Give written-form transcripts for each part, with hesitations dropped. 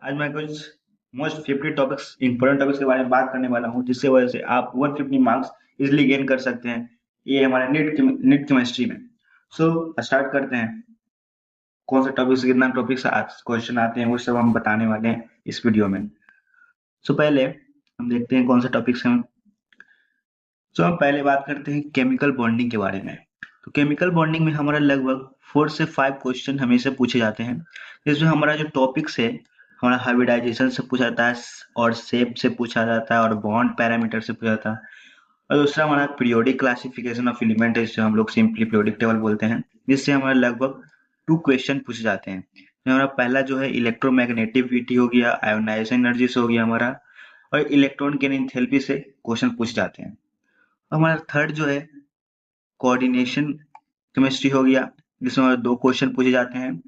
आज मैं कुछ मोस्ट 50 टॉपिक्स इंपॉर्टेंट टॉपिक्स के बारे में बात करने वाला हूँ जिससे वजह से आप 150 मार्क्स इजिली गेन कर सकते हैं ये हमारे नीट केमिस्ट्री में। सो स्टार्ट करते हैं। कौन सा टॉपिक से कितना टॉपिक्स क्वेश्चन आते हैं वो सब हम बताने वाले हैं इस वीडियो में। सो पहले हम देखते हैं कौन सा टॉपिक्स हैं। सो हम पहले बात करते हैं केमिकल बॉन्डिंग के बारे में। तो केमिकल बॉन्डिंग में हमारा लगभग 4 से 5 क्वेश्चन हमेशा पूछे जाते हैं, जिसमें हमारा जो टॉपिक्स है हमारा हाइब्रिडाइजेशन से पूछा जाता है और शेप से पूछा जाता है और बॉन्ड पैरामीटर से पूछा जाता है। और दूसरा हमारा पीरियोडिक क्लासिफिकेशन ऑफ एलिमेंट है, जिसे हम लोग सिंपली पीरियोडिक टेबल बोलते हैं, जिससे हमारे लगभग 2 क्वेश्चन पूछे जाते हैं। तो हमारा पहला जो है इलेक्ट्रोमैग्नेटिविटी हो गया, आयोनाइजेशन एनर्जी से हो गया हमारा, और इलेक्ट्रॉन के एंथैल्पी से क्वेश्चन पूछे जाते हैं। हमारा थर्ड जो है कोऑर्डिनेशन केमिस्ट्री हो गया, जिसमें हमारे 2 क्वेश्चन पूछे जाते हैं।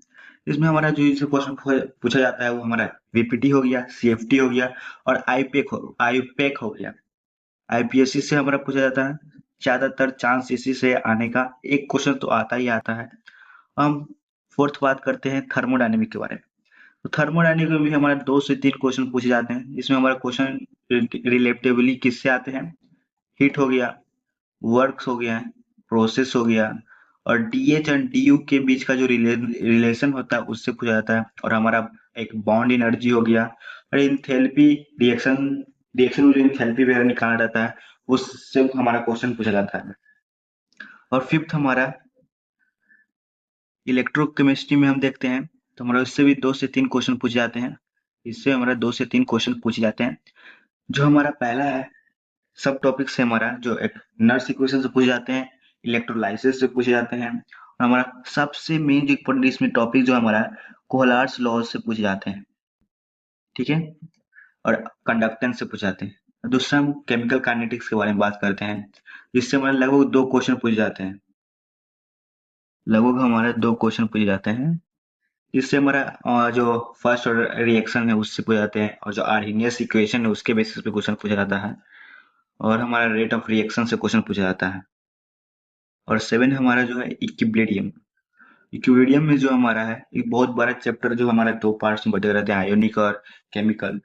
इसमें हमारा जो क्वेश्चन पूछा जाता है वो हमारा वीपीटी हो गया, सीएफटी हो गया और आईपेक हो गया। आईपीएससी से हमारा पूछा जाता है, ज्यादातर चांस इसी से आने का, एक क्वेश्चन तो आता ही आता है। हम फोर्थ बात करते हैं थर्मोडायनेमिक के बारे में। तो थर्मोडायनेमिक में भी हमारे 2 से 3 क्वेश्चन पूछे जाते हैं, जिसमें हमारा क्वेश्चन रिलेटिवली किससे आते हैं, हीट हो गया, वर्क्स हो गया, प्रोसेस हो गया, और डीएच और डीयू के बीच का जो रिलेशन होता है उससे पूछा जाता है, और हमारा एक बॉन्ड एनर्जी हो गया, और इंथैल्पी रिएक्शन रिएक्शन में जो इंथैल्पी वगैरह निकाला जाता है उससे हमारा क्वेश्चन पूछा जाता है। और फिफ्थ हमारा इलेक्ट्रोकेमिस्ट्री में हम देखते हैं, तो हमारा उससे भी 2 से 3 क्वेश्चन पूछे जाते हैं। इससे हमारा 2 से 3 क्वेश्चन पूछे जाते हैं। जो हमारा पहला है सब टॉपिक से हमारा जो एक नर्स इक्वेशन से पूछे जाते हैं, इलेक्ट्रोलाइसिस से पूछे जाते हैं, और हमारा सबसे मेन जो इम्पोर्टेंट इसमें टॉपिक जो हमारा कोहलार्स लॉ से पूछे जाते हैं, ठीक है, और कंडक्टेंस से पूछे जाते हैं। दूसरा हम केमिकल काइनेटिक्स के बारे में बात करते हैं, जिससे हमारे लगभग 2 क्वेश्चन पूछे जाते हैं। लगभग हमारे 2 क्वेश्चन पूछे जाते हैं। इससे हमारा जो फर्स्ट ऑर्डर रिएक्शन है उससे पूछे जाते हैं, और जो आर्हेनियस इक्वेशन है उसके बेसिस पे क्वेश्चन पूछा जाता है, और हमारा रेट ऑफ रिएक्शन से क्वेश्चन पूछा जाता है। और 7 हमारा जो है इक्विलिब्रियम। इक्विलिब्रियम में जो हमारा है एक बहुत बड़ा चैप्टर जो हमारा 2 पार्ट्स में बटे रहते हैं, आयोनिक और केमिकल,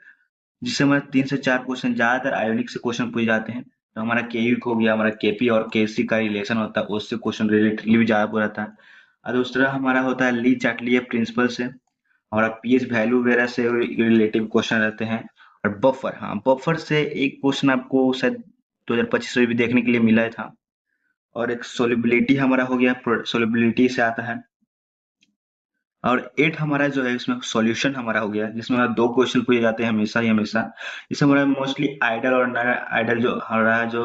जिससे हमारे 3 से 4 क्वेश्चन ज्यादातर आयोनिक से क्वेश्चन पूछे जाते हैं। तो हमारा केयू हो गया, हमारा केपी और केसी का रिलेशन होता है उससे क्वेश्चन रिलेटिवली ज्यादा पूछा जाता है। और दूसरा हमारा होता है ली चार्टलियर प्रिंसिपल से, हमारा पीएच वैल्यू वगैरह से रिलेटिव क्वेश्चन रहते हैं। और बफर, हाँ बफर से एक क्वेश्चन आपको शायद 2025 में भी देखने के लिए मिला था। और एक सोलिबिलिटी हमारा हो गया, सोलिबिलिटी से आता है। और 8 हमारा जो है इसमें सॉल्यूशन हमारा हो गया, जिसमें हमारा 2 क्वेश्चन पूछे जाते हैं हमेशा ही हमेशा। इसमें हमारा मोस्टली आइडल और नॉन आइडल जो हमारा जो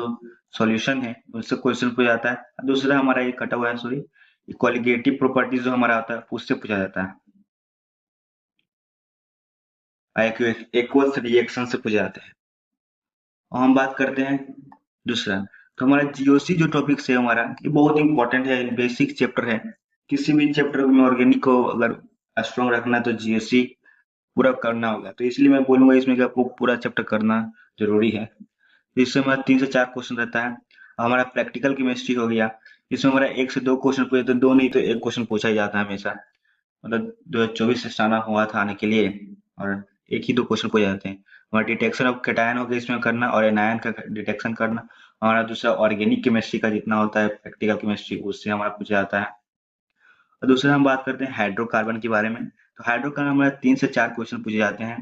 सॉल्यूशन है उससे क्वेश्चन पूछा जाता है। दूसरा हमारा ये कटा हुआ है, सॉरी, क्वालिटेटिव प्रॉपर्टीज जो हमारा आता है उससे पूछा जाता है, एक्वस रिएक्शन से पूछे जाते हैं। और हम बात करते हैं दूसरा, तो हमारा जीओसी जो टॉपिक है हमारा ये बहुत इंपॉर्टेंट है, बेसिक चैप्टर है। किसी भी चैप्टर में ऑर्गेनिक को अगर स्ट्रॉन्ग रखना है तो जीओसी पूरा करना होगा, तो इसलिए मैं बोलूंगा इसमें कि आपको पूरा चैप्टर करना जरूरी है। तो इससे हमारा 3 से 4 क्वेश्चन रहता है। हमारा प्रैक्टिकल केमिस्ट्री हो गया, इसमें हमारा 1 से 2 क्वेश्चन पूछे, तो दो नहीं तो एक क्वेश्चन पूछा ही जाता है हमेशा। मतलब 2024 से स्टार्ट हुआ था आने के लिए, और एक ही 2 क्वेश्चन पूछे जाते हैं। हमारा डिटेक्शन ऑफ कैटायन हो गया इसमें करना, और एनायन का डिटेक्शन करना। हमारा दूसरा ऑर्गेनिक केमिस्ट्री का जितना होता है प्रैक्टिकल केमिस्ट्री उससे हमारा पूछा जाता है। और दूसरा हम बात करते हैं हाइड्रोकार्बन के बारे में। तो हाइड्रोकार्बन हमारे 3 से 4 क्वेश्चन पूछे जाते हैं।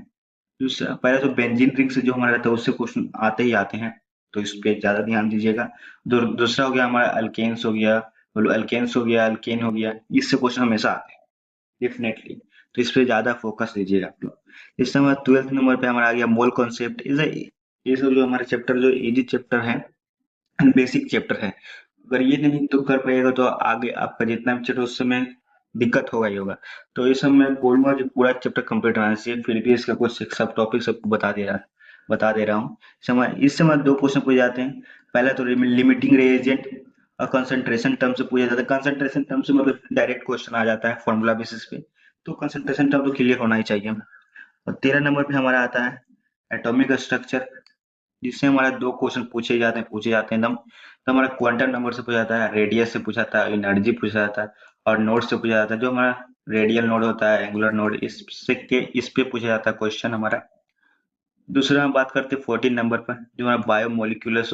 दूसरा पहले तो बेंजीन रिंग से जो हमारा रहता है उससे क्वेश्चन आते ही आते हैं, तो इस पे ज्यादा ध्यान दीजिएगा। दूसरा हो गया हमारा अल्केन्स हो गया, बोलो अल्केन्स हो गया, अल्केन हो गया, इससे क्वेश्चन हमेशा आते हैं डेफिनेटली। तो इस पे ज्यादा फोकस दीजिएगा आप लोग। इस समय 12th नंबर पे हमारा आ गया मोल कॉन्सेप्ट। ये सब जो हमारे चैप्टर जो इजी चैप्टर है, बेसिक चैप्टर है, अगर ये नहीं तो कर पाइएगा तो आगे आपका जितना भी चैप्टर उस समय दिक्कत होगा ही होगा। तो ये सब मैं बोलूंगा कि पूरा चैप्टर कंप्लीट होना चाहिए, फिर भी इसका कुछ एक सब टॉपिक सबको बता दे रहा हूँ। इस समय 2 क्वेश्चन पूछे जाते हैं। पहला तो लिमिटिंग रिएजेंट और कंसंट्रेशन टर्म से पूछा जाता है। कंसंट्रेशन टर्म से मतलब डायरेक्ट क्वेश्चन आ जाता है फॉर्मूला बेसिस पे, तो कंसंट्रेशन टर्म तो क्लियर होना ही चाहिए। और 13 नंबर पे हमारा आता है एटॉमिक स्ट्रक्चर, जिससे हमारा 2 क्वेश्चन पूछे जाते हैं एकदम। तो हमारा क्वांटम नंबर से पूछा जाता है, रेडियस से पूछा जाता है, एनर्जी पूछा जाता है, और नोट से पूछा जाता है। जो हमारा रेडियल नोड होता है, एंगुलर नोड, इस पे पूछा जाता है क्वेश्चन हमारा। दूसरा हम बात करते हैं 14 नंबर पर, जो हमारा बायोमोलिकुलस।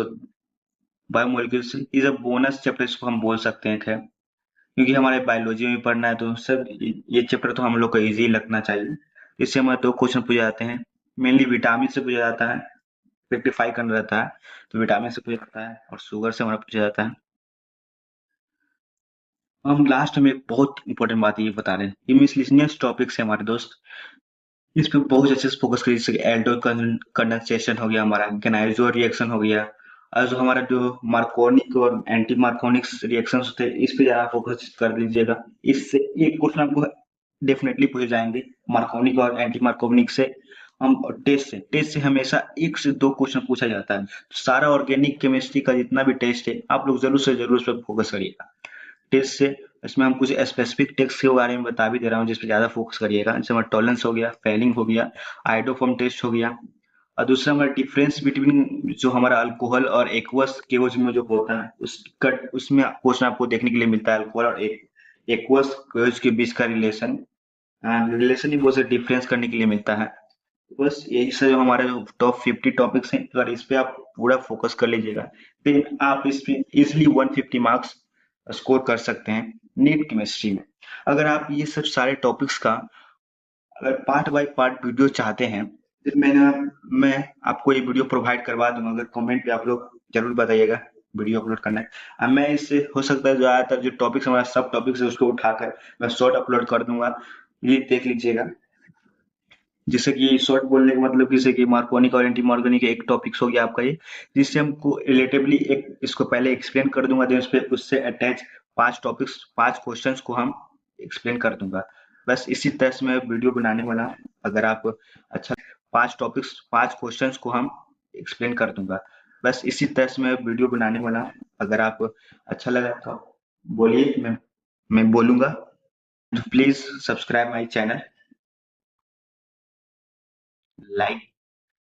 बायोमोलिकुलस इज अ बोनस चैप्टर, इसको हम बोल सकते हैं खैर, क्योंकि हमारे बायोलॉजी में पढ़ना है तो सब ये चैप्टर तो हम लोग को इजी लगना चाहिए। इससे हमारे दो क्वेश्चन पूछे जाते हैं, मेनली विटामिन से पूछा जाता है, रेक्टिफाई करना रहता है, तो विटामिन से पूछा जाता है, और शुगर से हमारा पूछा जाता है। हम लास्ट में एक बहुत इंपॉर्टेंट बात ये बता रहे हैं, ये मिसलिनियस टॉपिक्स है हमारे दोस्त, इस पे बहुत अच्छे से फोकस करिए, जैसे एल्डो कंडेंसेशन हो गया, हमारा केनाइजो रिएक्शन हो गया, और जो हमारा जो मार्कोनिक और एंटी मार्कोनिक्स रिएक्शन होते हैं, इस पे ज्यादा फोकस कर लीजिएगा। इससे एक क्वेश्चन आपको डेफिनेटली पूछे जाएंगे, मार्कोनिक और एंटी मार्कोनिक से। हम टेस्ट से हमेशा एक से दो क्वेश्चन पूछा जाता है। सारा ऑर्गेनिक केमिस्ट्री का जितना भी टेस्ट है, आप लोग जरूर से जरूर उस पर फोकस करिएगा। टेस्ट से इसमें हम कुछ स्पेसिफिक टेस्ट के बारे में बता भी दे रहा हूँ, जिस पे ज्यादा फोकस करिएगा, जैसे हमारा टॉलरेंस हो गया, फेलिंग हो गया, आइडोफॉर्म टेस्ट हो गया, और दूसरा हमारा डिफरेंस बिटवीन जो हमारा अल्कोहल और एक्वस केवज में जो होता है, उसमें क्वेश्चन आपको देखने के लिए मिलता है, अल्कोहल और एक्वस केवज के बीच का रिलेशन, रिलेशन ही बहुत डिफरेंस करने के लिए मिलता है। बस यही सब जो हमारे जो टॉप 50 टॉपिक्स हैं, अगर इस पे आप पूरा फोकस कर लीजिएगा, फिर आप इस पे इजिली 150 मार्क्स स्कोर कर सकते हैं नीट केमिस्ट्री में। अगर आप ये सब सारे टॉपिक्स का अगर पार्ट बाय पार्ट वीडियो चाहते हैं, फिर मैं आपको ये वीडियो प्रोवाइड करवा दूंगा, अगर कमेंट पे आप लोग जरूर बताइएगा वीडियो अपलोड करना है। अब मैं इससे हो सकता है ज्यादातर जो टॉपिक्स हमारा सब टॉपिक्स है उसको उठाकर मैं शॉर्ट अपलोड कर दूंगा, ये देख लीजिएगा। जैसे कि शॉर्ट बोलने का मतलब, जैसे कि मार्कोनिक और एंटी मार्कोनिक एक टॉपिक्स हो गया आपका ये, जिससे हमको रिलेटिवली एक इसको पहले एक्सप्लेन कर दूंगा, देन उस पे उससे अटैच 5 टॉपिक्स 5 क्वेश्चंस को हम एक्सप्लेन कर दूंगा। बस इसी तरह से मैं वीडियो बनाने वाला हूं। अगर आप अच्छा 5 क्वेश्चंस को हम एक्सप्लेन कर दूंगा। बस इसी तरह से मैं वीडियो बनाने वाला हूं। अगर आप अच्छा लगा तो बोलिए, मैं बोलूंगा। Please subscribe my channel, like